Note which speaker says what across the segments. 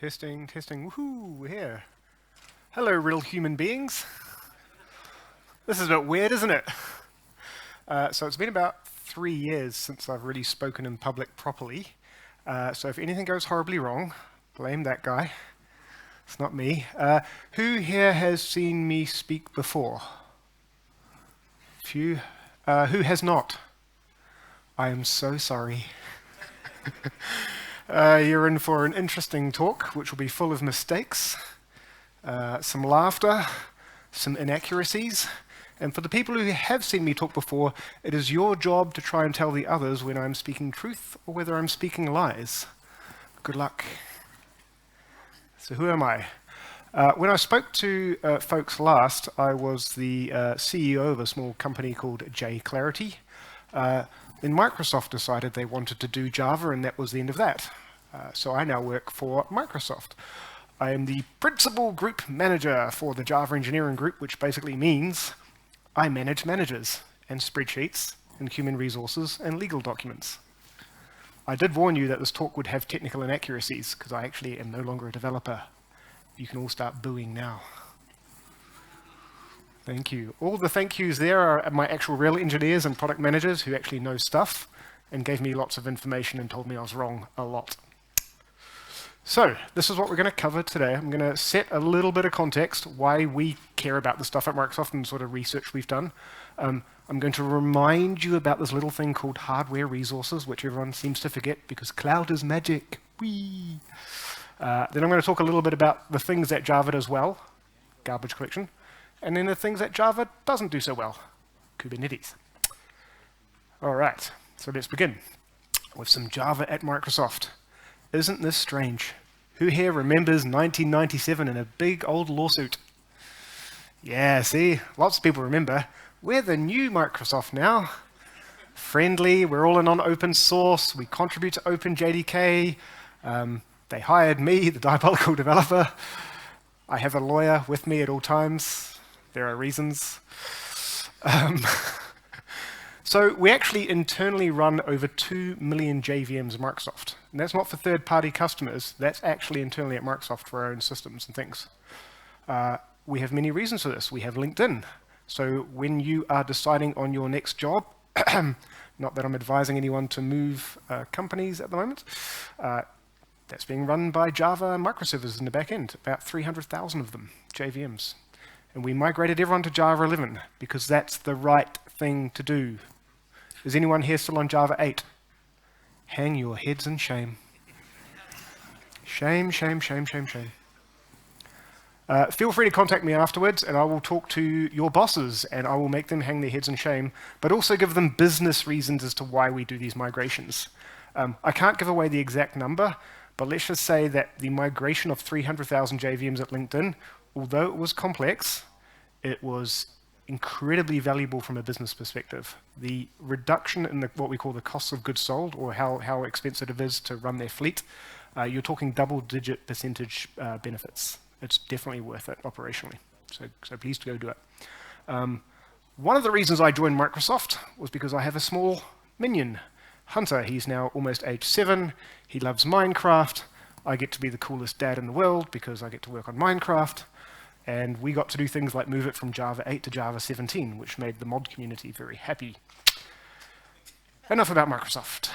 Speaker 1: Testing, testing, woohoo, we're here. Hello, real human beings. This is a bit weird, isn't it? So it's been about 3 years since I've really spoken in public properly. So if anything goes horribly wrong, blame that guy. It's not me. Who here has seen me speak before? Few. Who has not? I am so sorry. You're in for an interesting talk, which will be full of mistakes, some laughter, some inaccuracies. And for the people who have seen me talk before, it is your job to try and tell the others when I'm speaking truth or whether I'm speaking lies. Good luck. So who am I? When I spoke to folks last, I was the CEO of a small company called JClarity. Then Microsoft decided they wanted to do Java, and that was the end of that. So I now work for Microsoft. I am the principal group manager for the Java engineering group, which basically means I manage managers and spreadsheets and human resources and legal documents. I did warn you that this talk would have technical inaccuracies because I actually am no longer a developer. You can all start booing now. Thank you. All the thank yous there are my actual real engineers and product managers who actually know stuff and gave me lots of information and told me I was wrong a lot. So this is what we're going to cover today. I'm going to set a little bit of context, why we care about the stuff at Microsoft and sort of research we've done. I'm going to remind you about this little thing called hardware resources, which everyone seems to forget because cloud is magic. Whee! Then I'm going to talk a little bit about the things that Java does well, garbage collection, and then the things that Java doesn't do so well, Kubernetes. All right, so let's begin with some Java at Microsoft. Isn't this strange? Who here remembers 1997 and a big old lawsuit? Yeah, see, lots of people remember. We're the new Microsoft now. Friendly, we're all in on open source, we contribute to OpenJDK. They hired me, the Diabolical Developer. I have a lawyer with me at all times. There are reasons. So we actually internally run over 2 million JVMs at Microsoft. And that's not for third-party customers. That's actually internally at Microsoft for our own systems and things. We have many reasons for this. We have LinkedIn. So when you are deciding on your next job, not that I'm advising anyone to move companies at the moment, that's being run by Java microservices in the back end, about 300,000 of them, JVMs. And we migrated everyone to Java 11 because that's the right thing to do. Is anyone here still on Java 8? Hang your heads in shame. Shame, shame, shame, shame, shame. Feel free to contact me afterwards and I will talk to your bosses and I will make them hang their heads in shame, but also give them business reasons as to why we do these migrations. I can't give away the exact number, but let's just say that the migration of 300,000 JVMs at LinkedIn, although it was complex, it was incredibly valuable from a business perspective. The reduction in what we call the cost of goods sold, or how expensive it is to run their fleet, you're talking double-digit percentage benefits. It's definitely worth it operationally. So please go do it. One of the reasons I joined Microsoft was because I have a small minion, Hunter. He's now almost age 7. He loves Minecraft. I get to be the coolest dad in the world because I get to work on Minecraft. And we got to do things like move it from Java 8 to Java 17, which made the mod community very happy. Enough about Microsoft.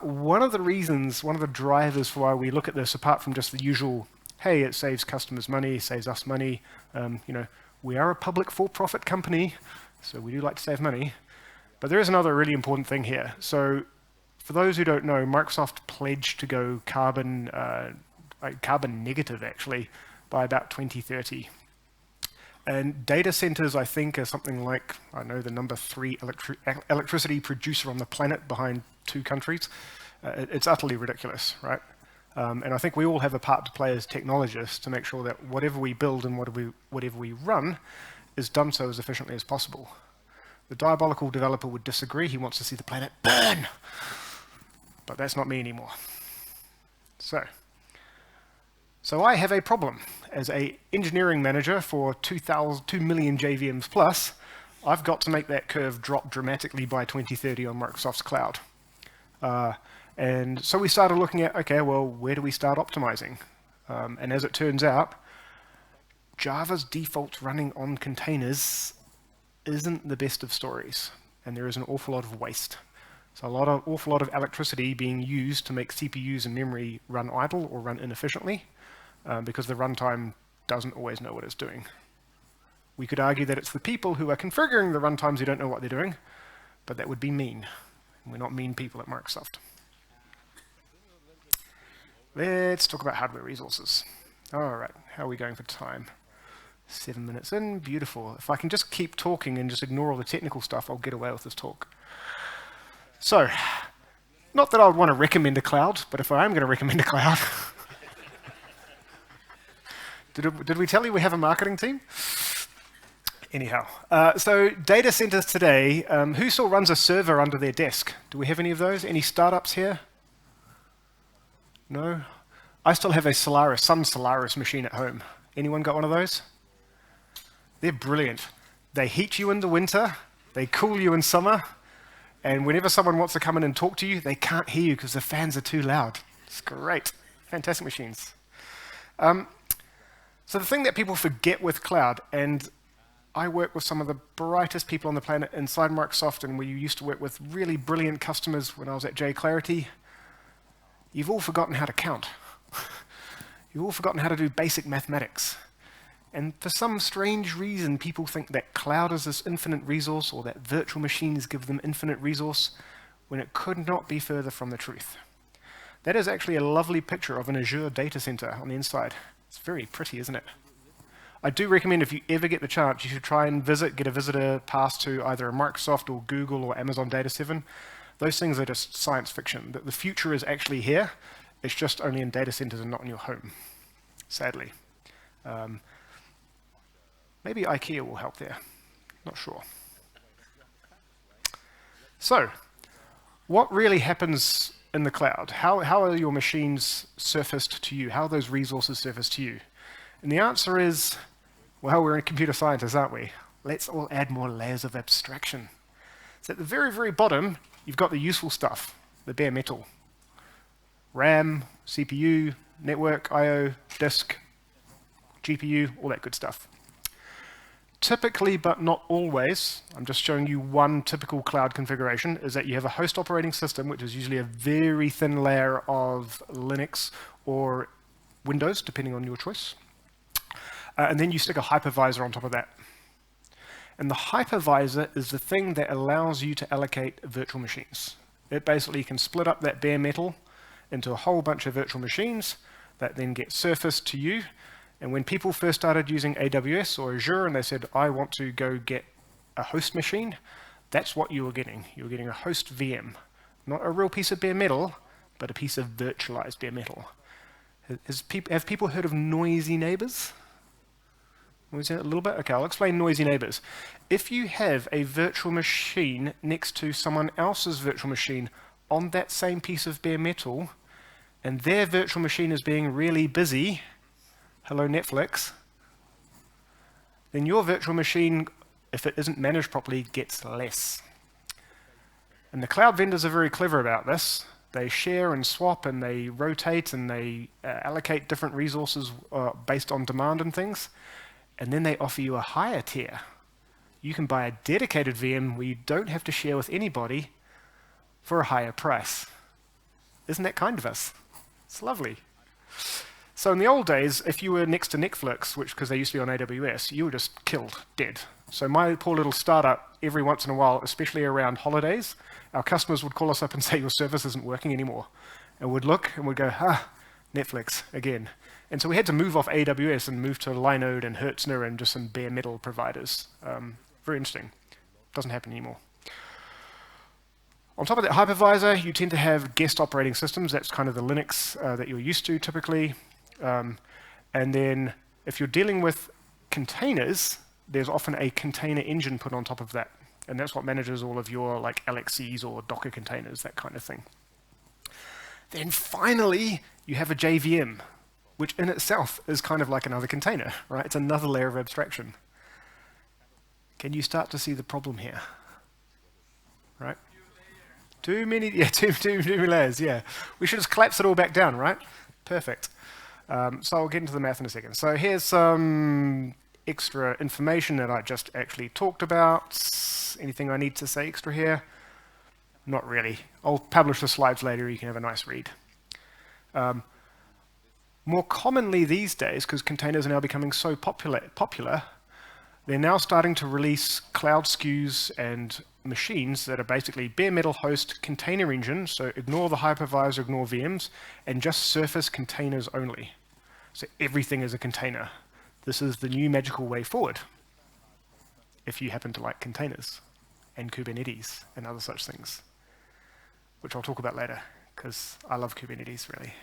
Speaker 1: One of the drivers for why we look at this, apart from just the usual, hey, it saves customers money, saves us money, we are a public for-profit company, so we do like to save money. But there is another really important thing here. So for those who don't know, Microsoft pledged to go carbon negative, actually, by about 2030. And data centers, I think, are something like, I know, the number 3 electricity producer on the planet behind 2 countries. It's utterly ridiculous, right? And I think we all have a part to play as technologists to make sure that whatever we build and whatever we run is done so as efficiently as possible. The Diabolical Developer would disagree. He wants to see the planet burn. But that's not me anymore. So I have a problem. As an engineering manager for 2 million JVMs plus, I've got to make that curve drop dramatically by 2030 on Microsoft's cloud. And so we started looking at, okay, well, where do we start optimizing? And as it turns out, Java's default running on containers isn't the best of stories, and there is an awful lot of waste. So awful lot of electricity being used to make CPUs and memory run idle or run inefficiently, because the runtime doesn't always know what it's doing. We could argue that it's the people who are configuring the runtimes who don't know what they're doing, but that would be mean. We're not mean people at Microsoft. Let's talk about hardware resources. All right, how are we going for time? 7 minutes in, beautiful. If I can just keep talking and just ignore all the technical stuff, I'll get away with this talk. So, not that I would want to recommend a cloud, but if I am going to recommend a cloud, did we tell you we have a marketing team? Anyhow, so data centers today, who still runs a server under their desk? Do we have any of those? Any startups here? No? I still have a Sun Solaris machine at home. Anyone got one of those? They're brilliant. They heat you in the winter, they cool you in summer, and whenever someone wants to come in and talk to you, they can't hear you because the fans are too loud. It's great. Fantastic machines. So the thing that people forget with cloud, and I work with some of the brightest people on the planet inside Microsoft, and we used to work with really brilliant customers when I was at JClarity. You've all forgotten how to count. You've all forgotten how to do basic mathematics. And for some strange reason, people think that cloud is this infinite resource, or that virtual machines give them infinite resource, when it could not be further from the truth. That is actually a lovely picture of an Azure data center on the inside. It's very pretty, isn't it? I do recommend, if you ever get the chance, you should try and get a visitor pass to either a Microsoft or Google or Amazon Data 7. Those things are just science fiction. The future is actually here. It's just only in data centers and not in your home, sadly. Maybe IKEA will help there. Not sure. So, what really happens in the cloud? How are your machines surfaced to you? How are those resources surfaced to you? And the answer is, well, we're computer scientists, aren't we? Let's all add more layers of abstraction. So at the very, very bottom, you've got the useful stuff, the bare metal. RAM, CPU, network, I/O, disk, GPU, all that good stuff. Typically, but not always, I'm just showing you one typical cloud configuration, is that you have a host operating system, which is usually a very thin layer of Linux or Windows, depending on your choice. And then you stick a hypervisor on top of that. And the hypervisor is the thing that allows you to allocate virtual machines. It basically can split up that bare metal into a whole bunch of virtual machines that then get surfaced to you. And when people first started using AWS or Azure and they said, I want to go get a host machine, that's what you were getting. You were getting a host VM. Not a real piece of bare metal, but a piece of virtualized bare metal. Have people heard of noisy neighbors? Was it a little bit? Okay, I'll explain noisy neighbors. If you have a virtual machine next to someone else's virtual machine on that same piece of bare metal, and their virtual machine is being really busy, hello Netflix, then your virtual machine, if it isn't managed properly, gets less. And the cloud vendors are very clever about this. They share and swap and they rotate and they allocate different resources based on demand and things. And then they offer you a higher tier. You can buy a dedicated VM where you don't have to share with anybody for a higher price. Isn't that kind of us? It's lovely. So in the old days, if you were next to Netflix, because they used to be on AWS, you were just killed, dead. So my poor little startup, every once in a while, especially around holidays, our customers would call us up and say, your service isn't working anymore. And we'd look and we'd go, Netflix again. And so we had to move off AWS and move to Linode and Hertzner and just some bare metal providers. Very interesting. Doesn't happen anymore. On top of that hypervisor, you tend to have guest operating systems. That's kind of the Linux that you're used to typically. And then if you're dealing with containers, there's often a container engine put on top of that. And that's what manages all of your like LXCs or Docker containers, that kind of thing. Then finally, you have a JVM, which in itself is kind of like another container, right? It's another layer of abstraction. Can you start to see the problem here? Right? Too many, yeah, too many layers, yeah. We should just collapse it all back down, right? Perfect. So I'll get into the math in a second. So here's some extra information that I just actually talked about. Anything I need to say extra here? Not really. I'll publish the slides later, you can have a nice read. More commonly these days, because containers are now becoming so popular, they're now starting to release cloud SKUs and machines that are basically bare metal host container engine, so ignore the hypervisor, ignore VMs, and just surface containers only. So everything is a container. This is the new magical way forward, if you happen to like containers and Kubernetes and other such things, which I'll talk about later, because I love Kubernetes, really.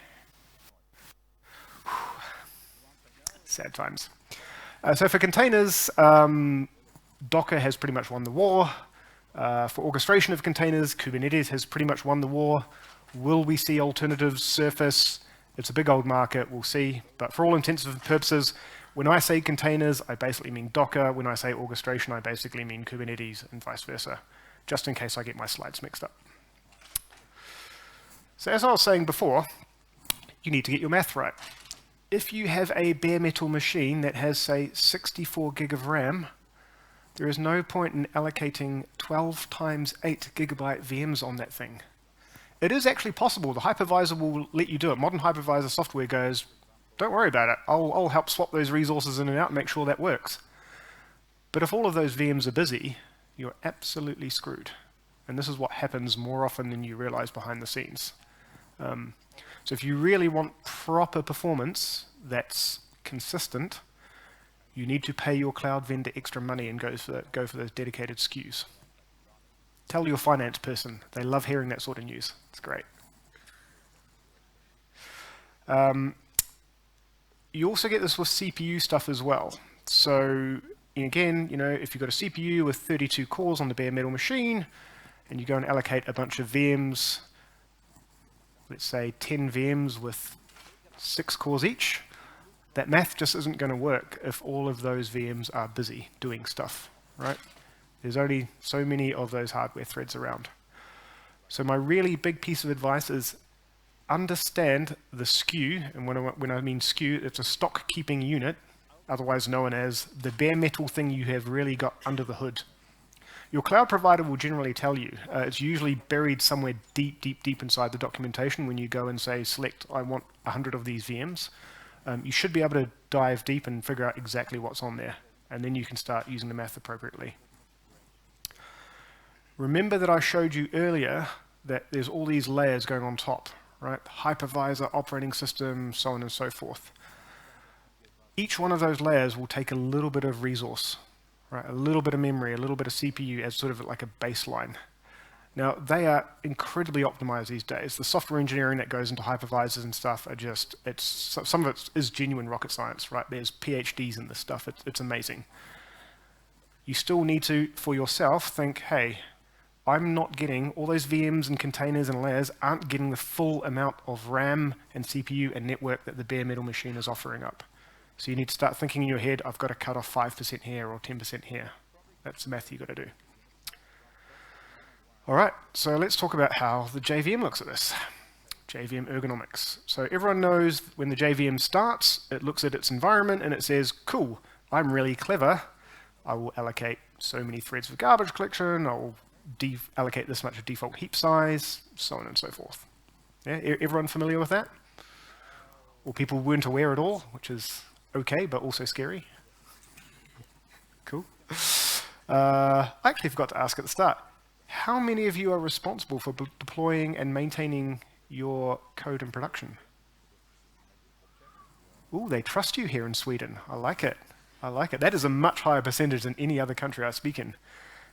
Speaker 1: Sad times. So for containers, Docker has pretty much won the war. For orchestration of containers, Kubernetes has pretty much won the war. Will we see alternatives surface? It's a big old market, we'll see. But for all intents and purposes, when I say containers, I basically mean Docker. When I say orchestration, I basically mean Kubernetes and vice versa, just in case I get my slides mixed up. So as I was saying before, you need to get your math right. If you have a bare metal machine that has, say, 64 gig of RAM, there is no point in allocating 12 times 8 gigabyte VMs on that thing. It is actually possible. The hypervisor will let you do it. Modern hypervisor software goes, don't worry about it. I'll help swap those resources in and out and make sure that works. But if all of those VMs are busy, you're absolutely screwed. And this is what happens more often than you realize behind the scenes. So if you really want proper performance that's consistent, you need to pay your cloud vendor extra money and go for those dedicated SKUs. Tell your finance person. They love hearing that sort of news. It's great. You also get this with CPU stuff as well. So again, if you've got a CPU with 32 cores on the bare metal machine, and you go and allocate a bunch of VMs, let's say 10 VMs with 6 cores each, that math just isn't going to work if all of those VMs are busy doing stuff, right? There's only so many of those hardware threads around. So my really big piece of advice is understand the SKU, and when I mean SKU, it's a stock keeping unit, otherwise known as the bare metal thing you have really got under the hood. Your cloud provider will generally tell you. It's usually buried somewhere deep inside the documentation when you go and say, select, I want 100 of these VMs. You should be able to dive deep and figure out exactly what's on there, and then you can start using the math appropriately. Remember that I showed you earlier that there's all these layers going on top, right? Hypervisor, operating system, so on and so forth. Each one of those layers will take a little bit of resource, right? A little bit of memory, a little bit of CPU as sort of like a baseline. Now, they are incredibly optimized these days. The software engineering that goes into hypervisors and stuff are just, some of it is genuine rocket science, right? There's PhDs in this stuff. It's amazing. You still need to, for yourself, think, hey, I'm not getting, all those VMs and containers and layers aren't getting the full amount of RAM and CPU and network that the bare metal machine is offering up. So you need to start thinking in your head, I've got to cut off 5% here or 10% here. That's the math you've got to do. All right, so let's talk about how the JVM looks at this. JVM Ergonomics. So everyone knows when the JVM starts, it looks at its environment and it says, cool, I'm really clever. I will allocate so many threads for garbage collection. I'll allocate this much of default heap size, so on and so forth. Yeah, everyone familiar with that? Or people weren't aware at all, which is okay, but also scary. Cool. I actually forgot to ask at the start. How many of you are responsible for deploying and maintaining your code in production? Ooh, they trust you here in Sweden. I like it. I like it. That is a much higher percentage than any other country I speak in.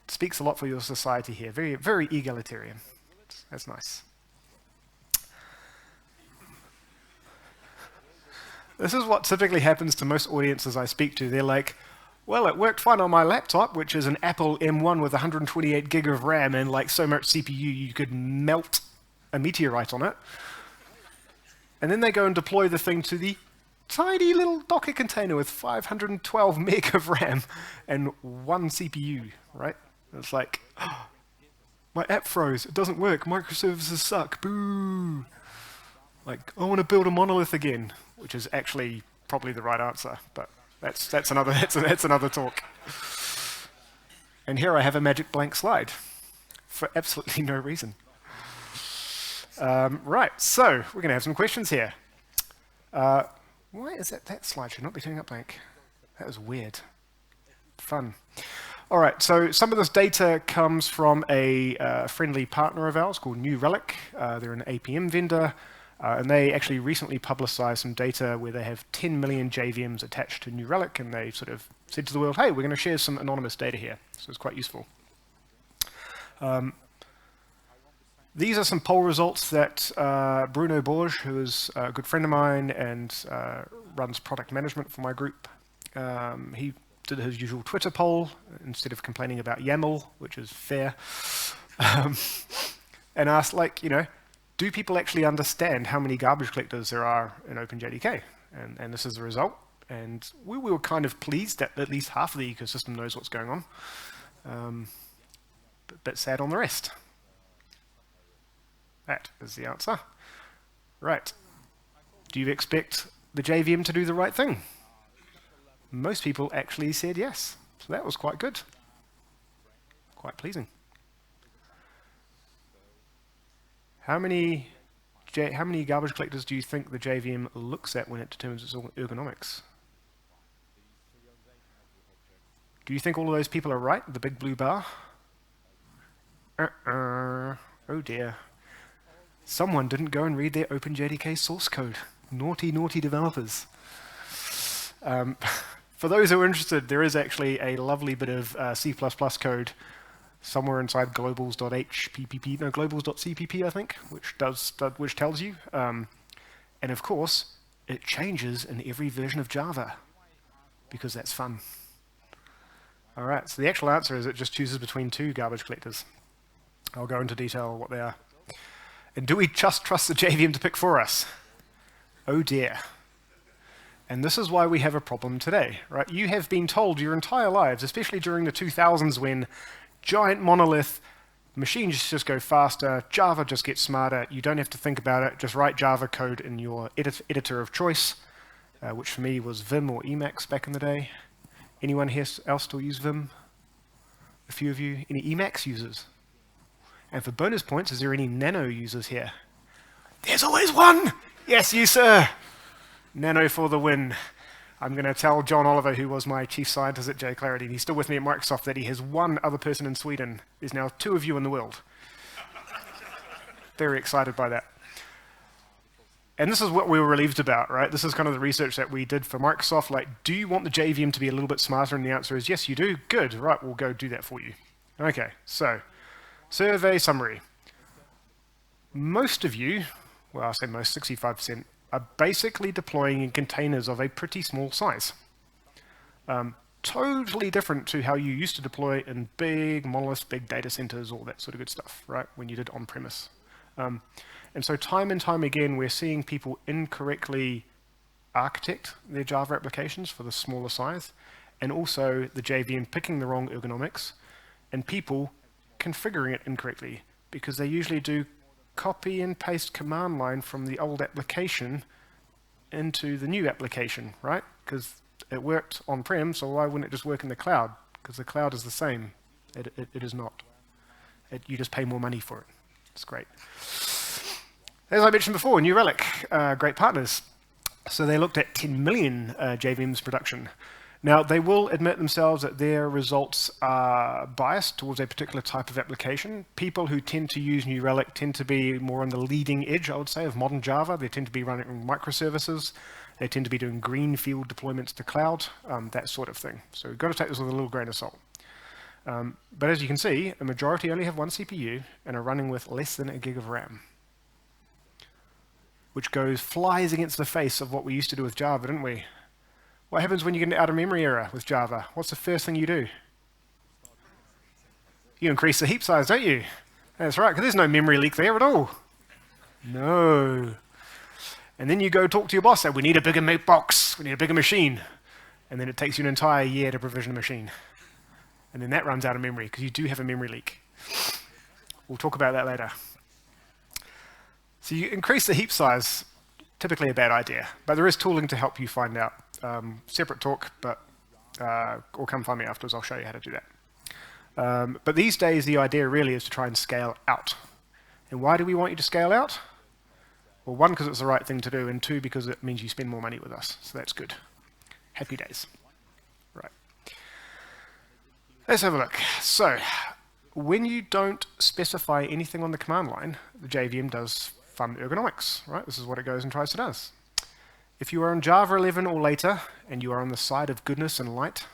Speaker 1: It speaks a lot for your society here. Very, very egalitarian. That's nice. This is what typically happens to most audiences I speak to. They're like, well, it worked fine on my laptop, which is an Apple M1 with 128 gig of RAM and like so much CPU you could melt a meteorite on it. And then they go and deploy the thing to the tiny little Docker container with 512 meg of RAM and one CPU, right? It's like, My app froze. It doesn't work. Microservices suck. Boo. Like, I want to build a monolith again, which is actually probably the right answer, but that's another that's another talk. And here I have a magic blank slide for absolutely no reason. Right, so we're going to have some questions here. Why is that slide should not be turning up blank? That was weird. Fun. All right, so some of this data comes from a friendly partner of ours called New Relic. They're an APM vendor, and they actually recently publicized some data where they have 10 million JVMs attached to New Relic, and they sort of said to the world, hey, we're going to share some anonymous data here. So it's quite useful. These are some poll results that Bruno Borges, who is a good friend of mine and runs product management for my group, he did his usual Twitter poll instead of complaining about YAML, which is fair, and asked, like, do people actually understand how many garbage collectors there are in OpenJDK? And this is the result. And we were kind of pleased that at least half of the ecosystem knows what's going on, but sad on the rest. That is the answer. Right. Do you expect the JVM to do the right thing? Most people actually said yes. So that was quite good. Quite pleasing. How many garbage collectors do you think the JVM looks at when it determines its ergonomics? Do you think all of those people are right, the big blue bar? Oh dear. Someone didn't go and read their OpenJDK source code. Naughty, naughty developers. For those who are interested, there is actually a lovely bit of C++ code somewhere inside globals.cpp, I think, which tells you. And of course, it changes in every version of Java, because that's fun. All right, so the actual answer is it just chooses between two garbage collectors. I'll go into detail what they are. And do we just trust the JVM to pick for us? Oh dear. And this is why we have a problem today, right? You have been told your entire lives, especially during the 2000s when giant monolith, machines just go faster, Java just gets smarter, you don't have to think about it, just write Java code in your editor of choice, which for me was Vim or Emacs back in the day. Anyone here else still use Vim? A few of you? Any Emacs users? And for bonus points, is there any Nano users here? There's always one! Yes, you sir! Nano for the win. I'm going to tell John Oliver, who was my chief scientist at JClarity, and he's still with me at Microsoft, that he has one other person in Sweden. There's now 2 of you in the world. Very excited by that. And this is what we were relieved about, right? This is kind of the research that we did for Microsoft. Like, do you want the JVM to be a little bit smarter? And the answer is yes, you do. Good. Right, we'll go do that for you. Okay, so survey summary. Most of you, well, I say most, 65%, are basically deploying in containers of a pretty small size. Totally different to how you used to deploy in big monoliths, big data centers, all that sort of good stuff, right? When you did on-premise. And so time and time again, we're seeing people incorrectly architect their Java applications for the smaller size, and also the JVM picking the wrong ergonomics, and people configuring it incorrectly, because they usually do copy and paste command line from the old application into the new application, right? Because it worked on-prem, so why wouldn't it just work in the cloud? Because the cloud is the same. It is not. You just pay more money for it. It's great. As I mentioned before, New Relic, great partners. So they looked at 10 million JVMs production. Now, they will admit themselves that their results are biased towards a particular type of application. People who tend to use New Relic tend to be more on the leading edge, I would say, of modern Java. They tend to be running microservices. They tend to be doing greenfield deployments to cloud, that sort of thing. So we've got to take this with a little grain of salt. But as you can see, a majority only have one CPU and are running with less than a gig of RAM, which flies against the face of what we used to do with Java, didn't we? What happens when you get an out-of-memory error with Java? What's the first thing you do? You increase the heap size, don't you? That's right, because there's no memory leak there at all. No. And then you go talk to your boss, say, we need a bigger box, we need a bigger machine. And then it takes you an entire year to provision a machine. And then that runs out of memory, because you do have a memory leak. We'll talk about that later. So you increase the heap size, typically a bad idea, but there is tooling to help you find out. Separate talk, but or come find me afterwards, I'll show you how to do that. But these days, the idea really is to try and scale out. And why do we want you to scale out? Well, one, because it's the right thing to do, and two, because it means you spend more money with us, so that's good. Happy days. Right. Let's have a look. So, when you don't specify anything on the command line, the JVM does fun ergonomics, right? This is what it goes and tries to do. If you are on Java 11 or later, and you are on the side of goodness and light,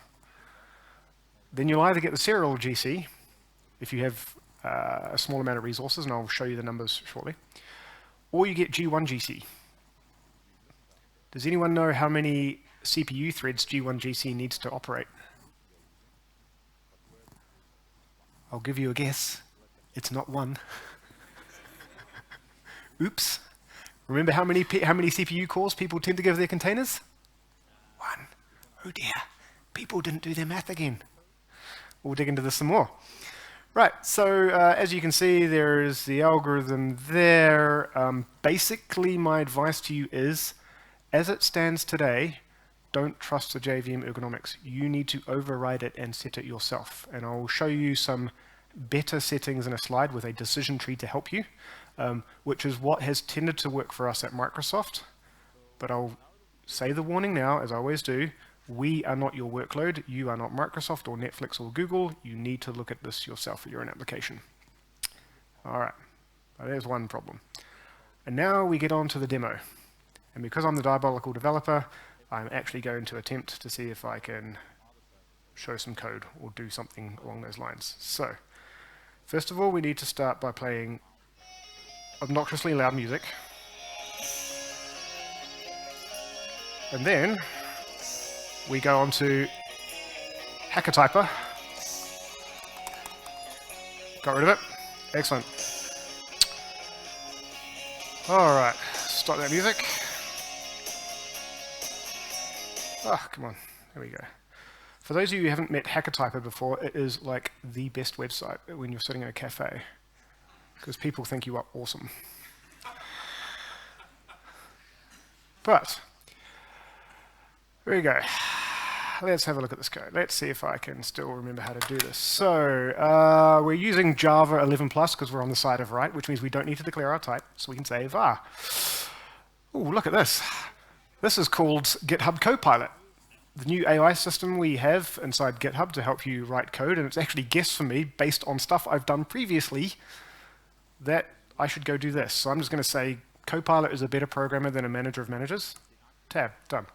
Speaker 1: then you'll either get the serial GC, if you have a small amount of resources, and I'll show you the numbers shortly, or you get G1 GC. Does anyone know how many CPU threads G1 GC needs to operate? I'll give you a guess. It's not one. Oops. Remember how many CPU cores people tend to give their containers? One. Oh dear. People didn't do their math again. We'll dig into this some more. Right, so as you can see, there is the algorithm there. Basically, my advice to you is, as it stands today, don't trust the JVM Ergonomics. You need to override it and set it yourself. And I'll show you some better settings in a slide with a decision tree to help you, which is what has tended to work for us at Microsoft. But I'll say the warning now, as I always do. We are not your workload. You are not Microsoft or Netflix or Google. You need to look at this yourself for your own application. All right, well, there's one problem. And now we get on to the demo. And because I'm the Diabolical Developer, I'm actually going to attempt to see if I can show some code or do something along those lines. So, first of all, we need to start by playing obnoxiously loud music. And then we go on to HackerTyper. Got rid of it. Excellent. All right, stop that music. Ah, come on. There we go. For those of you who haven't met HackerTyper before, it is like the best website when you're sitting in a cafe, because people think you are awesome. But there you go. Let's have a look at this code. Let's see if I can still remember how to do this. So we're using Java 11 plus because we're on the side of right, which means we don't need to declare our type, so we can say var. Oh, look at this. This is called GitHub Copilot, the new AI system we have inside GitHub to help you write code, and it's actually guessed for me, based on stuff I've done previously, that I should go do this. So I'm just going to say Copilot is a better programmer than a manager of managers. Tab, done.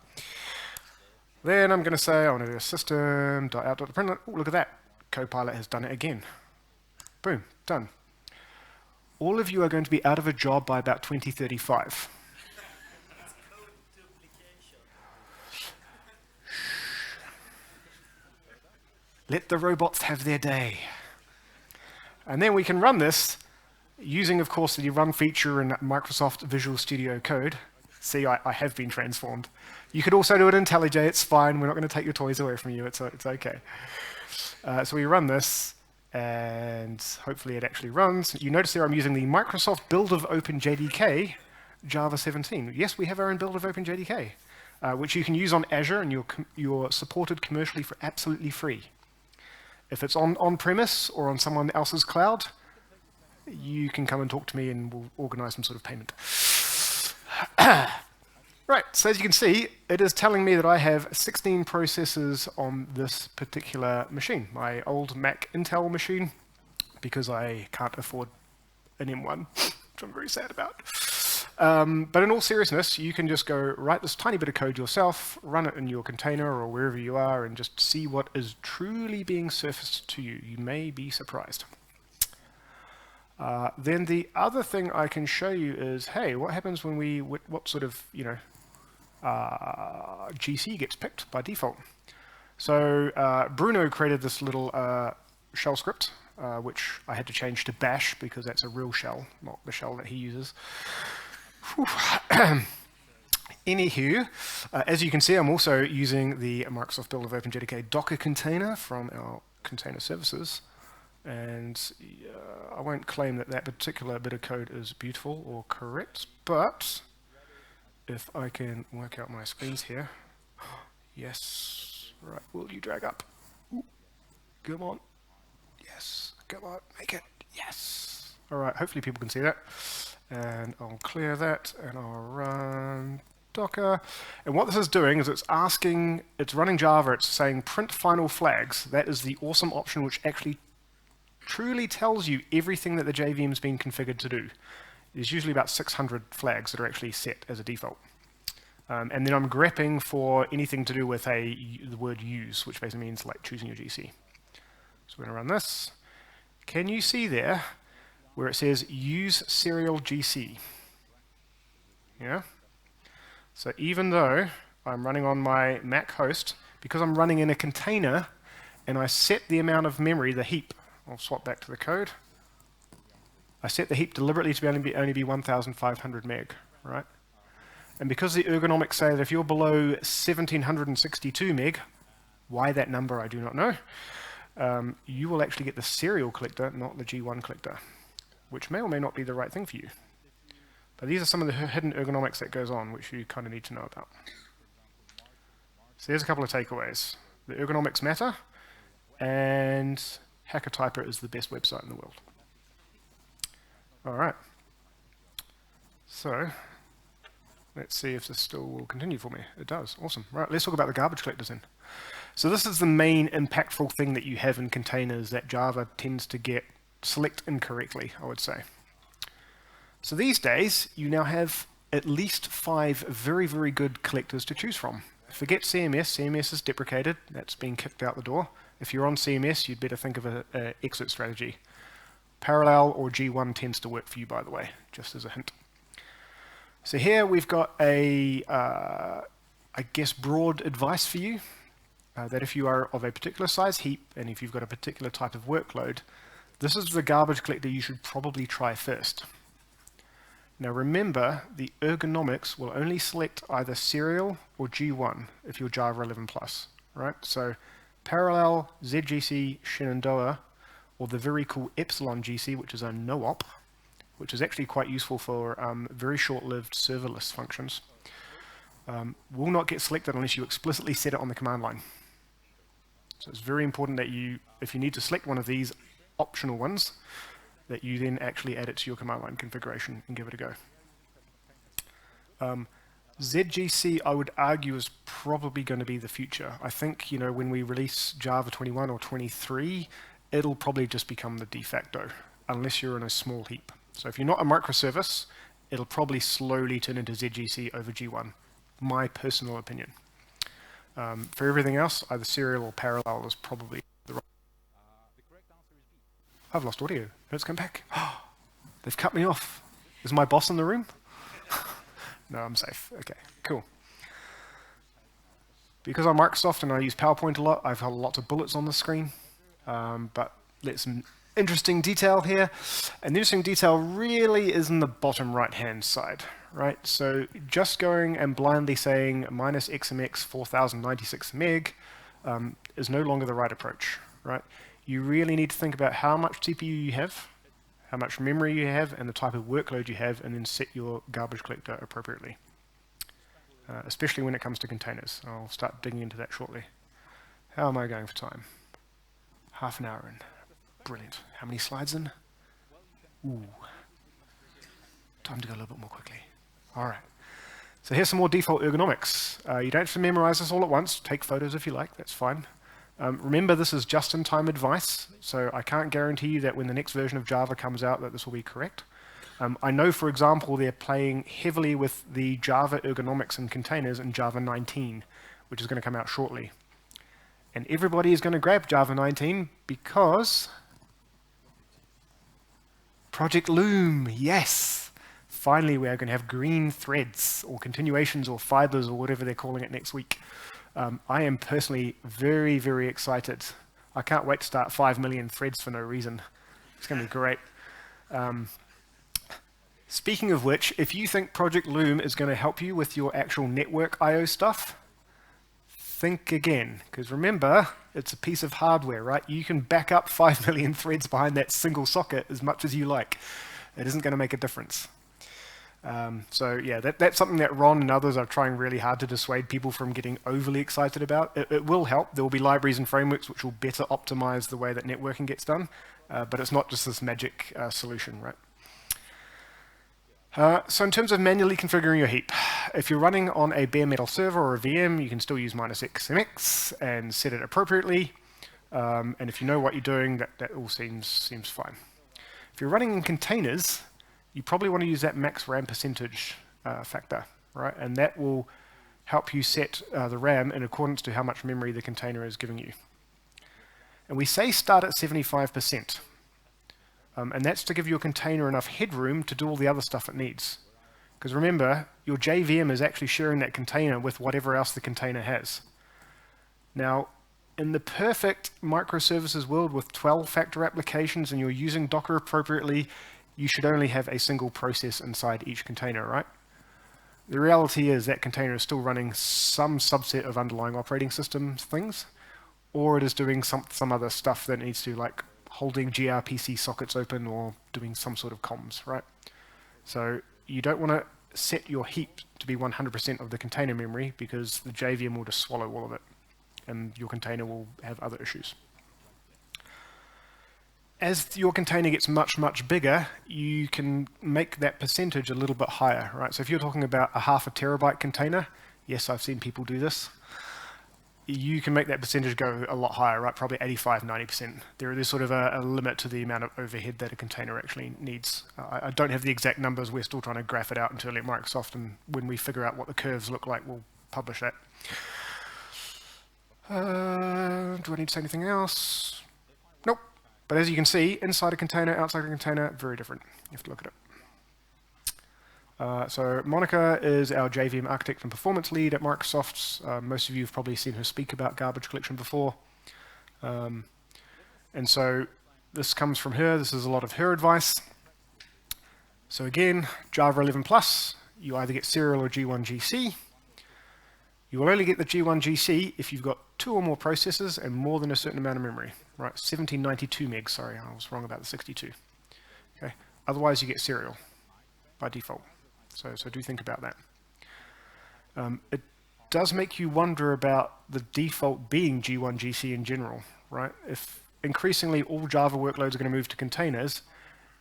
Speaker 1: Then I'm going to say I want to do a system.out.println. Oh, look at that. Copilot has done it again. Boom, done. All of you are going to be out of a job by about 2035. Let the robots have their day. And then we can run this using, of course, the run feature in Microsoft Visual Studio Code. See, I have been transformed. You could also do it in IntelliJ, it's fine. We're not going to take your toys away from you, it's okay. So we run this, and hopefully it actually runs. You notice there I'm using the Microsoft build of OpenJDK, Java 17. Yes, we have our own build of OpenJDK, which you can use on Azure, and you're supported commercially for absolutely free. If it's on-premise or on someone else's cloud, you can come and talk to me and we'll organize some sort of payment. Right, so as you can see, it is telling me that I have 16 processors on this particular machine, my old Mac Intel machine, because I can't afford an M1, which I'm very sad about. But in all seriousness, you can just go write this tiny bit of code yourself, run it in your container or wherever you are, and just see what is truly being surfaced to you. You may be surprised. Then the other thing I can show you is, hey, what happens when what sort of, GC gets picked by default? So Bruno created this little shell script, which I had to change to bash because that's a real shell, not the shell that he uses. Anywho, as you can see, I'm also using the Microsoft build of OpenJDK Docker container from our container services And I won't claim that that particular bit of code is beautiful or correct, but if I can work out my screens here. Yes. Right, will you drag up? Ooh. Come on. Yes. Come on, make it. Yes. All right, hopefully people can see that. And I'll clear that, and I'll run Docker. And what this is doing is it's running Java, it's saying print final flags. That is the awesome option which actually truly tells you everything that the JVM's been configured to do. There's usually about 600 flags that are actually set as a default. And then I'm grepping for anything to do with the word use, which basically means like choosing your GC. So we're going to run this. Can you see there where it says use serial GC? Yeah? So even though I'm running on my Mac host, because I'm running in a container and I set the amount of memory, the heap, I'll swap back to the code. I set the heap deliberately to only be 1,500 meg, right? And because the ergonomics say that if you're below 1,762 meg, why that number I do not know, you will actually get the serial collector, not the G1 collector, which may or may not be the right thing for you. But these are some of the hidden ergonomics that goes on, which you kind of need to know about. So there's a couple of takeaways. The ergonomics matter, and HackerTyper is the best website in the world. All right. So let's see if this still will continue for me. It does. Awesome. Right, let's talk about the garbage collectors then. So this is the main impactful thing that you have in containers that Java tends to select incorrectly, I would say. So these days, you now have at least 5 very, very good collectors to choose from. Forget CMS. CMS is deprecated. That's been kicked out the door. If you're on CMS, you'd better think of an exit strategy. Parallel or G1 tends to work for you, by the way, just as a hint. So here we've got I guess, broad advice for you, that if you are of a particular size heap, and if you've got a particular type of workload, this is the garbage collector you should probably try first. Now remember, the ergonomics will only select either serial or G1 if you're Java 11+, right? So Parallel, ZGC, Shenandoah, or the very cool Epsilon GC, which is a no-op, which is actually quite useful for very short-lived serverless functions, will not get selected unless you explicitly set it on the command line. So it's very important that if you need to select one of these optional ones, that you then actually add it to your command line configuration and give it a go. ZGC, I would argue, is probably going to be the future. I think, when we release Java 21 or 23, it'll probably just become the de facto, unless you're in a small heap. So if you're not a microservice, it'll probably slowly turn into ZGC over G1, my personal opinion. For everything else, either serial or parallel is probably the right. I've lost audio. Let's come back. They've cut me off. Is my boss in the room? No, I'm safe. Okay, cool. Because I'm Microsoft and I use PowerPoint a lot, I've got lots of bullets on the screen. But let's some interesting detail here. And the interesting detail really is in the bottom right-hand side, right? So just going and blindly saying minus XMX 4096 meg is no longer the right approach, right? You really need to think about how much CPU you have, how much memory you have, and the type of workload you have, and then set your garbage collector appropriately, especially when it comes to containers. I'll start digging into that shortly. How am I going for time? Half an hour in. Brilliant. How many slides in? Ooh. Time to go a little bit more quickly. All right. So here's some more default ergonomics. You don't have to memorize this all at once. Take photos if you like. That's fine. Remember, this is just-in-time advice, so I can't guarantee you that when the next version of Java comes out that this will be correct. I know, for example, they're playing heavily with the Java ergonomics and containers in Java 19, which is going to come out shortly. And everybody is going to grab Java 19 because Project Loom, yes! Finally, we are going to have green threads, or continuations, or fibers, or whatever they're calling it next week. I am personally very, very excited. I can't wait to start 5 million threads for no reason. It's going to be great. Speaking of which, if you think Project Loom is going to help you with your actual network I/O stuff, think again. Because remember, It's a piece of hardware, right? You can back up 5 million threads behind that single socket as much as you like. It isn't going to make a difference. So yeah, that's something that Ron and others are trying really hard to dissuade people from getting overly excited about. It will help. There will be libraries and frameworks which will better optimize the way that networking gets done, but it's not just this magic solution, right? So in terms of manually configuring your heap, if you're running on a bare metal server or a VM, you can still use -xmx and set it appropriately. And if you know what you're doing, that all seems fine. If you're running in containers, you probably want to use that max RAM percentage factor, right? And that will help you set the RAM in accordance to how much memory the container is giving you. And we say start at 75%. And that's to give your container enough headroom to do all the other stuff it needs. Because remember, your JVM is actually sharing that container with whatever else the container has. Now, in the perfect microservices world with 12-factor applications and you're using Docker appropriately, you should only have a single process inside each container, right? The reality is that container is still running some subset of underlying operating system things, or it is doing some other stuff that needs to, like holding gRPC sockets open or doing some sort of comms, right? So you don't want to set your heap to be 100% of the container memory because the JVM will just swallow all of it and your container will have other issues. As your container gets much, much bigger, you can make that percentage a little bit higher, right? So if you're talking about a 0.5 terabyte container, yes, I've seen people do this, you can make that percentage go a lot higher, right? Probably 85, 90%. There's sort of a limit to the amount of overhead that a container actually needs. I don't have the exact numbers. We're still trying to graph it out internally at Microsoft, and when we figure out what the curves look like, we'll publish that. Do I need to say anything else? Nope. But as you can see, inside a container, outside a container, very different. You have to look at it. So Monica is our JVM architect and performance lead at Microsoft. Most of you have probably seen her speak about garbage collection before. And so this comes from her. This is a lot of her advice. So again, Java 11 plus, you either get serial or G1GC. You will only get the G1GC if you've got 2 or more processors and more than a certain amount of memory. Right, 1792 megs, sorry, I was wrong about the 62. Okay, otherwise you get serial by default. So do think about that. It does make you wonder about the default being G1GC in general, right? If increasingly all Java workloads are going to move to containers,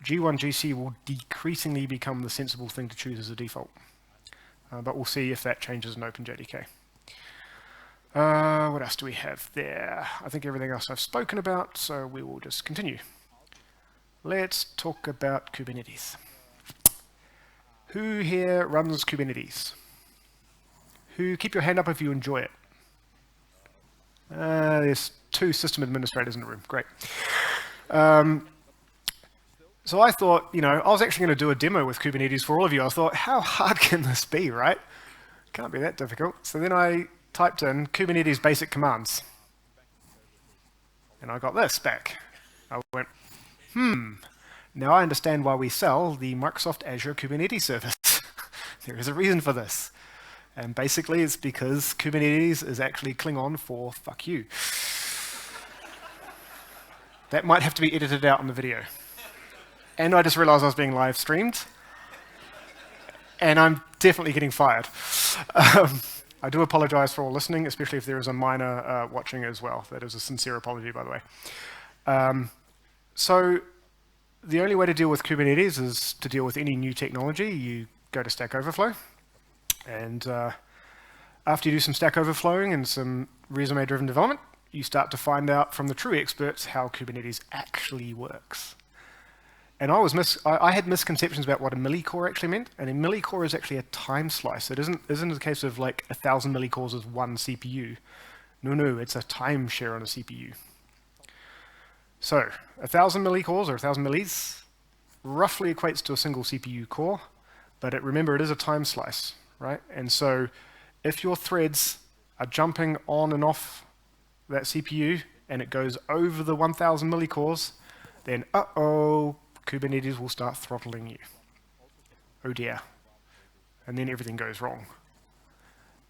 Speaker 1: G1GC will decreasingly become the sensible thing to choose as a default. But we'll see if that changes in OpenJDK. What else do we have there? I think everything else I've spoken about, so we will just continue. Let's talk about Kubernetes. Who here runs Kubernetes? Keep your hand up if you enjoy it. There's 2 system administrators in the room. Great. So I thought, I was actually going to do a demo with Kubernetes for all of you. I thought, how hard can this be, right? Can't be that difficult. So then I typed in Kubernetes basic commands. And I got this back. I went, now I understand why we sell the Microsoft Azure Kubernetes service. There is a reason for this. And basically it's because Kubernetes is actually Klingon for fuck you. That might have to be edited out on the video. And I just realized I was being live streamed. And I'm definitely getting fired. I do apologize for all listening, especially if there is a minor watching as well. That is a sincere apology, by the way. So the only way to deal with Kubernetes is to deal with any new technology. You go to Stack Overflow. And after you do some Stack Overflowing and some resume-driven development, you start to find out from the true experts how Kubernetes actually works. And I had misconceptions about what a millicore actually meant, and a millicore is actually a time slice. It isn't a case of like 1,000 millicores is one CPU. No, it's a timeshare on a CPU. So 1,000 millicores or 1,000 millis roughly equates to a single CPU core, but remember it is a time slice, right? And so if your threads are jumping on and off that CPU and it goes over the 1,000 millicores, then Kubernetes will start throttling you. Oh dear. And then everything goes wrong.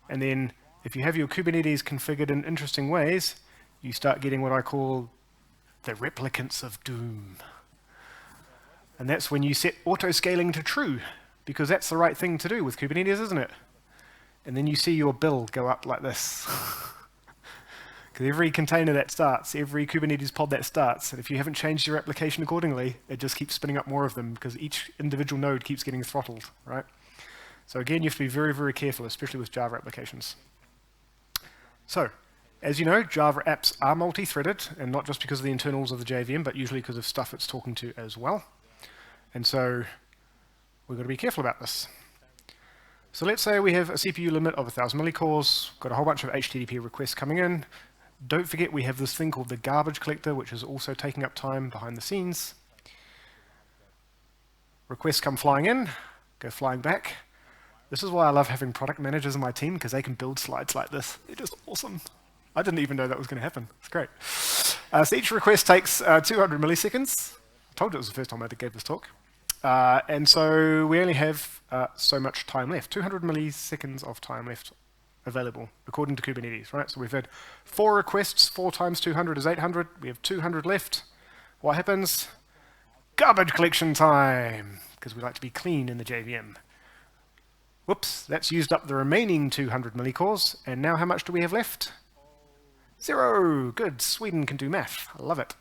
Speaker 1: And then if you have your Kubernetes configured in interesting ways, you start getting what I call the replicants of doom. And that's when you set auto-scaling to true, because that's the right thing to do with Kubernetes, isn't it? And then you see your bill go up like this. Because every container that starts, every Kubernetes pod that starts, and if you haven't changed your application accordingly, it just keeps spinning up more of them because each individual node keeps getting throttled, right? So again, you have to be very, very careful, especially with Java applications. So, as you know, Java apps are multi-threaded, and not just because of the internals of the JVM, but usually because of stuff it's talking to as well. And so we've got to be careful about this. So let's say we have a CPU limit of 1,000 millicores, got a whole bunch of HTTP requests coming in. Don't forget we have this thing called the garbage collector, which is also taking up time behind the scenes. Requests come flying in, go flying back. This is why I love having product managers in my team, because they can build slides like this. They're just awesome. I didn't even know that was going to happen. It's great. So each request takes 200 milliseconds. I told you it was the first time I gave this talk. And so we only have so much time left, 200 milliseconds of time left available, according to Kubernetes, right? So we've had 4 requests, 4 times 200 is 800. We have 200 left. What happens? Garbage collection time, because we like to be clean in the JVM. Whoops, that's used up the remaining 200 millicores, and now how much do we have left? 0. Good, Sweden can do math. I love it.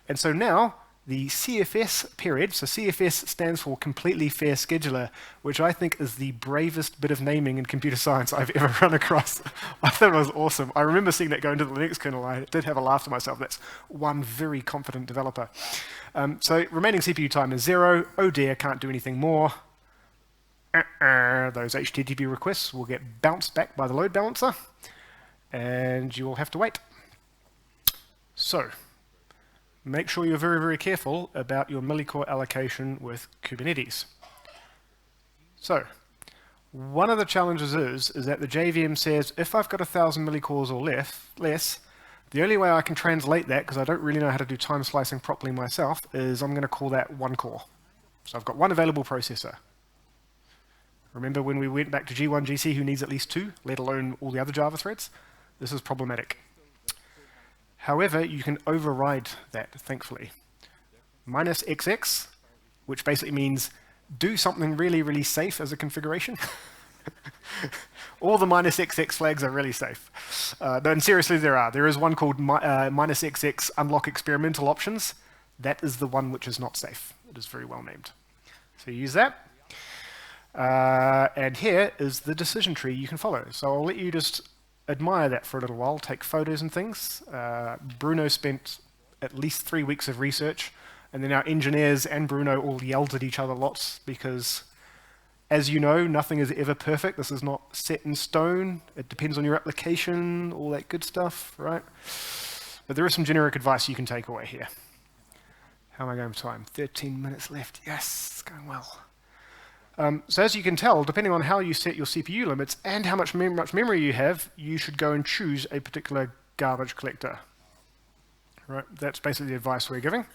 Speaker 1: And so now, the CFS period, so CFS stands for Completely Fair Scheduler, which I think is the bravest bit of naming in computer science I've ever run across. I thought it was awesome. I remember seeing that go into the Linux kernel. I did have a laugh to myself. That's one very confident developer. So remaining CPU time is 0. Oh dear, can't do anything more. Those HTTP requests will get bounced back by the load balancer, and you will have to wait. So, make sure you're very, very careful about your millicore allocation with Kubernetes. So, one of the challenges is that the JVM says, if I've got 1,000 millicores or less, the only way I can translate that, because I don't really know how to do time slicing properly myself, is I'm going to call that one core. So I've got one available processor. Remember when we went back to G1, GC, who needs at least 2, let alone all the other Java threads? This is problematic. However, you can override that, thankfully. -XX, which basically means do something really, really safe as a configuration. All the -XX flags are really safe. No, and seriously, there are. There is one called -XX unlock experimental options. That is the one which is not safe. It is very well named. So you use that. And here is the decision tree you can follow. So I'll let you just admire that for a little while, take photos and things. Bruno spent at least 3 weeks of research, and then our engineers and Bruno all yelled at each other lots because, as you know, nothing is ever perfect. This is not set in stone. It depends on your application, all that good stuff, right? But there is some generic advice you can take away here. How am I going for time? 13 minutes left. Yes, it's going well. So as you can tell, depending on how you set your CPU limits and how much memory you have, you should go and choose a particular garbage collector. Right? That's basically the advice we're giving.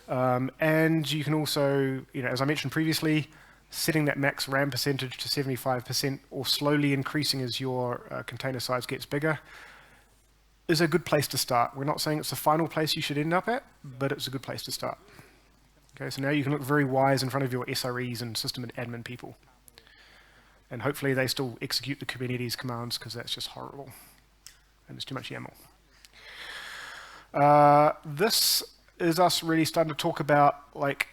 Speaker 1: And you can also, as I mentioned previously, setting that max RAM percentage to 75% or slowly increasing as your container size gets bigger is a good place to start. We're not saying it's the final place you should end up at, but it's a good place to start. Okay, so now you can look very wise in front of your SREs and system and admin people. And hopefully they still execute the Kubernetes commands, because that's just horrible. And it's too much YAML. This is us really starting to talk about, like,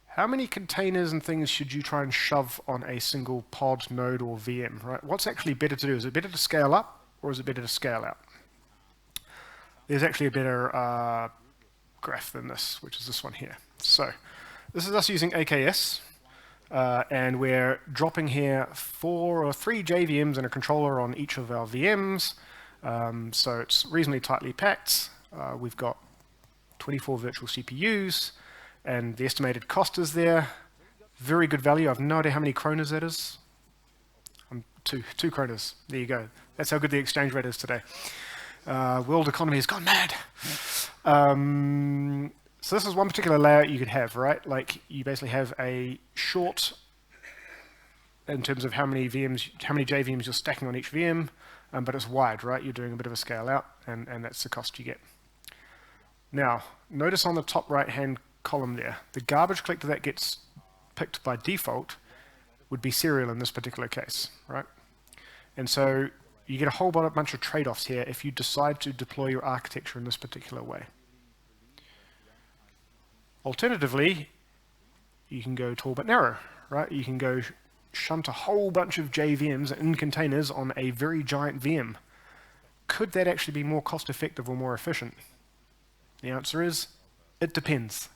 Speaker 1: how many containers and things should you try and shove on a single pod, node, or VM, right? What's actually better to do? Is it better to scale up, or is it better to scale out? There's actually a better graph than this, which is this one here. So this is us using AKS, and we're dropping here 4 or 3 JVMs and a controller on each of our VMs. So it's reasonably tightly packed. We've got 24 virtual CPUs, and the estimated cost is there. Very good value. I have no idea how many kronas that is. 2 kronas. There you go. That's how good the exchange rate is today. World economy has gone mad. So this is one particular layout you could have, right? Like, you basically have a short in terms of how many JVMs you're stacking on each VM, but it's wide, right? You're doing a bit of a scale out, and that's the cost you get. Now, notice on the top right-hand column there, the garbage collector that gets picked by default would be serial in this particular case, right? And so you get a whole bunch of trade-offs here if you decide to deploy your architecture in this particular way. Alternatively, you can go tall but narrow, right? You can go shunt a whole bunch of JVMs in containers on a very giant VM. Could that actually be more cost-effective or more efficient? The answer is, it depends.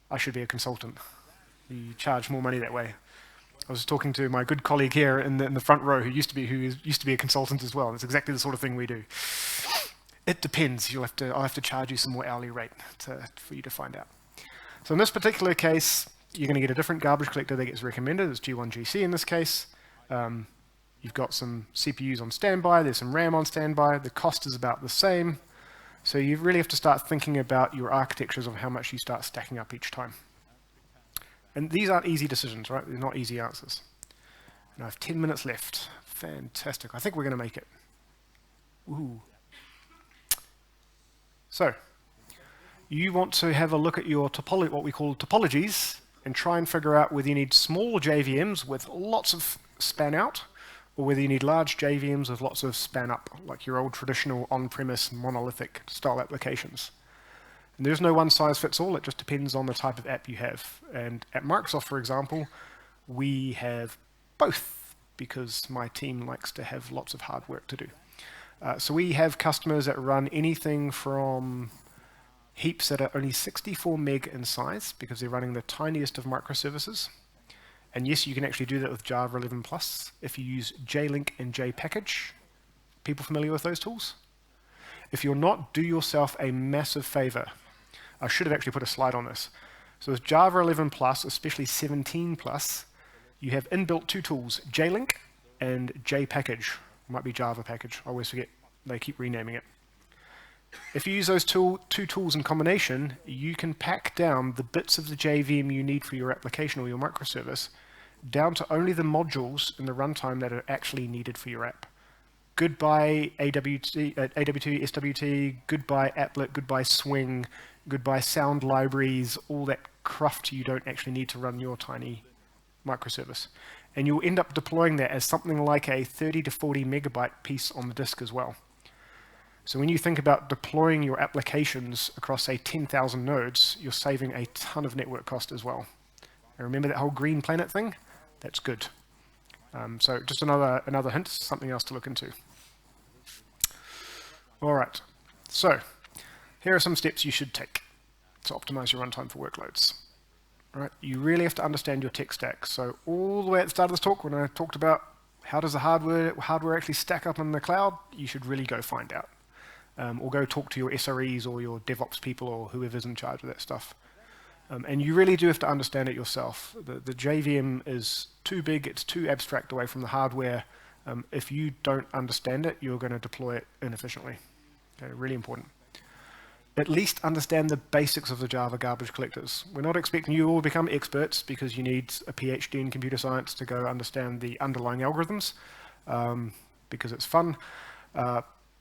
Speaker 1: I should be a consultant. You charge more money that way. I was talking to my good colleague here in the front row who used to be a consultant as well. It's exactly the sort of thing we do. It depends. I'll have to charge you some more hourly rate for you to find out. So in this particular case, you're going to get a different garbage collector that gets recommended. It's G1GC in this case. You've got some CPUs on standby. There's some RAM on standby. The cost is about the same. So you really have to start thinking about your architectures of how much you start stacking up each time. And these aren't easy decisions, right? They're not easy answers. And I have 10 minutes left. Fantastic. I think we're going to make it. Woohoo. So you want to have a look at your topology, what we call topologies, and try and figure out whether you need small JVMs with lots of span out, or whether you need large JVMs with lots of span up, like your old traditional on-premise monolithic style applications. And there's no one size fits all. It just depends on the type of app you have. And at Microsoft, for example, we have both, because my team likes to have lots of hard work to do. So we have customers that run anything from heaps that are only 64 meg in size, because they're running the tiniest of microservices. And yes, you can actually do that with Java 11 Plus if you use JLink and JPackage. People familiar with those tools? If you're not, do yourself a massive favor. I should have actually put a slide on this. So with Java 11 Plus, especially 17 Plus, you have inbuilt two tools, JLink and JPackage. Might be Java package. I always forget. They keep renaming it. If you use those two tools in combination, you can pack down the bits of the JVM you need for your application or your microservice down to only the modules in the runtime that are actually needed for your app. Goodbye AWT, SWT, goodbye applet, goodbye swing, goodbye sound libraries, all that cruft you don't actually need to run your tiny microservice. And you'll end up deploying that as something like a 30 to 40 megabyte piece on the disk as well. So when you think about deploying your applications across, say, 10,000 nodes, you're saving a ton of network cost as well. And remember that whole green planet thing? That's good. So just another hint, something else to look into. All right. So here are some steps you should take to optimize your runtime for workloads. All right. You really have to understand your tech stack. So all the way at the start of this talk, when I talked about how does the hardware actually stack up in the cloud, you should really go find out. Or go talk to your SREs or your DevOps people or whoever's in charge of that stuff. And you really do have to understand it yourself. The JVM is too big, it's too abstract away from the hardware. If you don't understand it, you're going to deploy it inefficiently. Okay, really important. At least understand the basics of the Java garbage collectors. We're not expecting you all to become experts because you need a PhD in computer science to go understand the underlying algorithms because it's fun.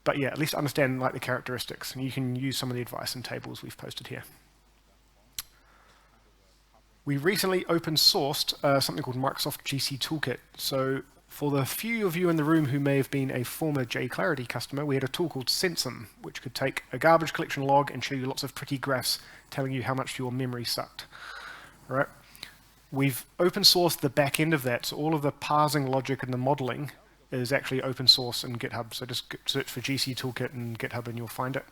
Speaker 1: But yeah, at least understand like the characteristics, and you can use some of the advice and tables we've posted here. We recently open sourced something called Microsoft GC Toolkit. So for the few of you in the room who may have been a former JClarity customer, we had a tool called Sensum, which could take a garbage collection log and show you lots of pretty graphs telling you how much your memory sucked. All right. We've open sourced the back end of that, so all of the parsing logic and the modeling is actually open source in GitHub. So just search for GC Toolkit in GitHub and you'll find it.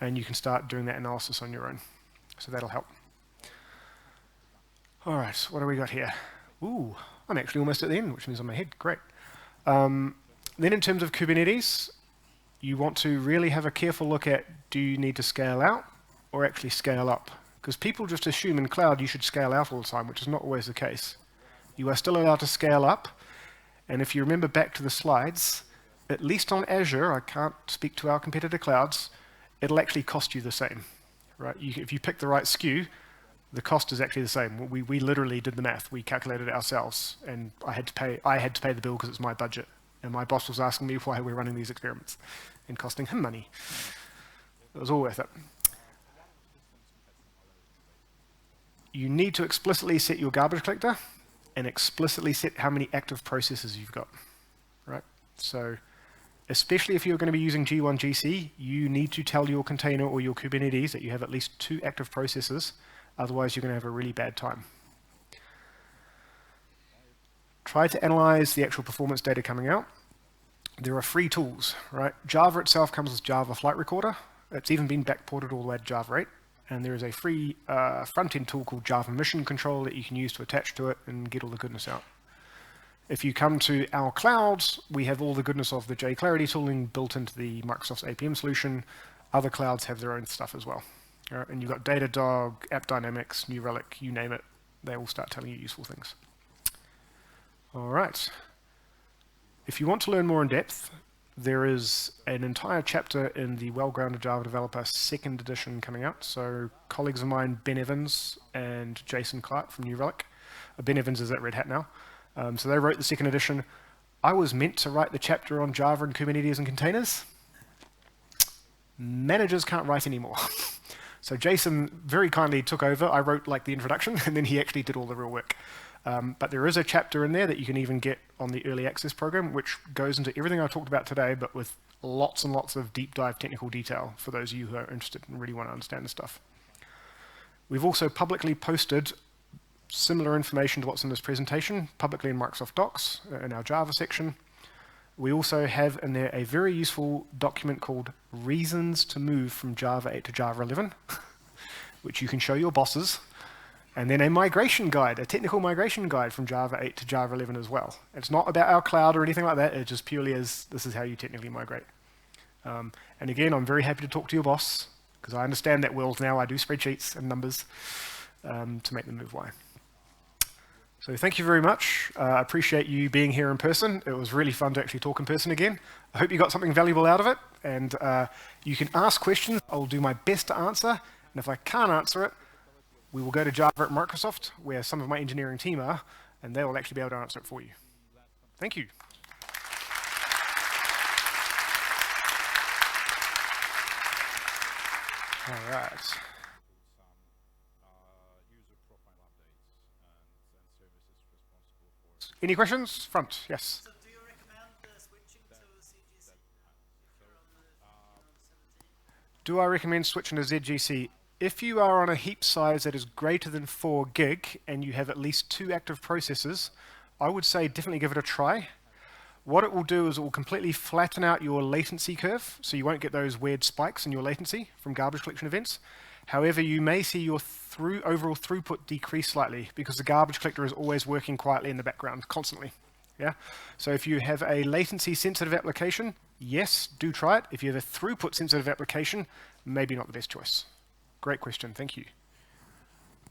Speaker 1: And you can start doing that analysis on your own. So that'll help. All right, what do we got here? Ooh, I'm actually almost at the end, which means I'm ahead. Great. Then in terms of Kubernetes, you want to really have a careful look at, do you need to scale out or actually scale up? Because people just assume in cloud you should scale out all the time, which is not always the case. You are still allowed to scale up. And if you remember back to the slides, at least on Azure, I can't speak to our competitor clouds, it'll actually cost you the same. Right? If you pick the right SKU, the cost is actually the same. We literally did the math. We calculated it ourselves, and I had to pay the bill because it's my budget, And my boss was asking me why we're running these experiments and costing him money. It was all worth it. You need to explicitly set your garbage collector and explicitly set how many active processes you've got, right? So especially if you're going to be using G1 GC, you need to tell your container or your Kubernetes that you have at least 2 active processes, otherwise you're going to have a really bad time. Try to analyze the actual performance data coming out. There are free tools, right? Java itself comes with Java Flight Recorder. It's even been backported all the way to Java 8. And there is a free front-end tool called Java Mission Control that you can use to attach to it and get all the goodness out. If you come to our clouds, we have all the goodness of the JClarity tooling built into the Microsoft's APM solution. Other clouds have their own stuff as well. All right? And you've got Datadog, AppDynamics, New Relic, you name it. They all start telling you useful things. All right. If you want to learn more in depth, there is an entire chapter in the Well-Grounded Java Developer 2nd edition coming out. So colleagues of mine, Ben Evans and Jason Clark from New Relic. Ben Evans is at Red Hat now. So they wrote the 2nd edition. I was meant to write the chapter on Java and Kubernetes and containers. Managers can't write anymore. So Jason very kindly took over. I wrote like the introduction, and then he actually did all the real work. But there is a chapter in there that you can even get on the early access program, which goes into everything I talked about today, but with lots and lots of deep dive technical detail for those of you who are interested and really want to understand the stuff. We've also publicly posted similar information to what's in this presentation, publicly in Microsoft Docs, in our Java section. We also have in there a very useful document called Reasons to Move from Java 8 to Java 11, which you can show your bosses. And then a migration guide, a technical migration guide from Java 8 to Java 11 as well. It's not about our cloud or anything like that. It just purely is, this is how you technically migrate. And again, I'm very happy to talk to your boss, because I understand that world now. I do spreadsheets and numbers to make them move why. So thank you very much. I appreciate you being here in person. It was really fun to actually talk in person again. I hope you got something valuable out of it. And you can ask questions. I'll do my best to answer. And if I can't answer it, we will go to Java at Microsoft, where some of my engineering team are, and they will actually be able to answer it for you. Thank you. All right. Any questions? Front, yes.
Speaker 2: So do you recommend switching to CGC?
Speaker 1: Do I recommend switching to ZGC? If you are on a heap size that is greater than 4 gig and you have at least 2 active processes, I would say definitely give it a try. What it will do is it will completely flatten out your latency curve, so you won't get those weird spikes in your latency from garbage collection events. However, you may see your overall throughput decrease slightly because the garbage collector is always working quietly in the background, constantly. Yeah. So if you have a latency-sensitive application, yes, do try it. If you have a throughput-sensitive application, maybe not the best choice. Great question, thank you.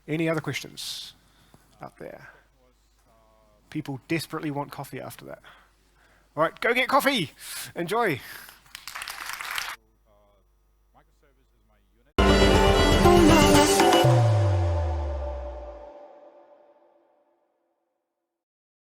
Speaker 1: Any other questions out there? People desperately want coffee after that. All right, go get coffee. Enjoy.